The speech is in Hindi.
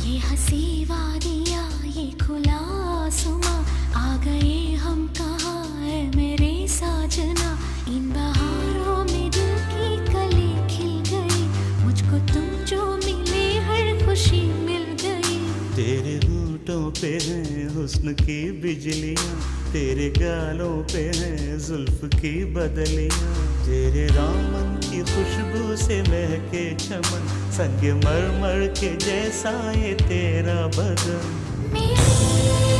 ये हंसी वादियाँ ये खुला आसमां, आ गए हम कहाँ है मेरे साजना। इन बहारों में दिल की कली खिल गई, मुझको तुम जो मिले हर खुशी मिल गई। तेरे होठों पे हैं हुस्न की बिजलियाँ, तेरे गालों पे हैं जुल्फ की बदलियाँ। तेरे दामन की खुशबू से महके चमन, संग मरमर के जैसा ये तेरा बदन। मेरे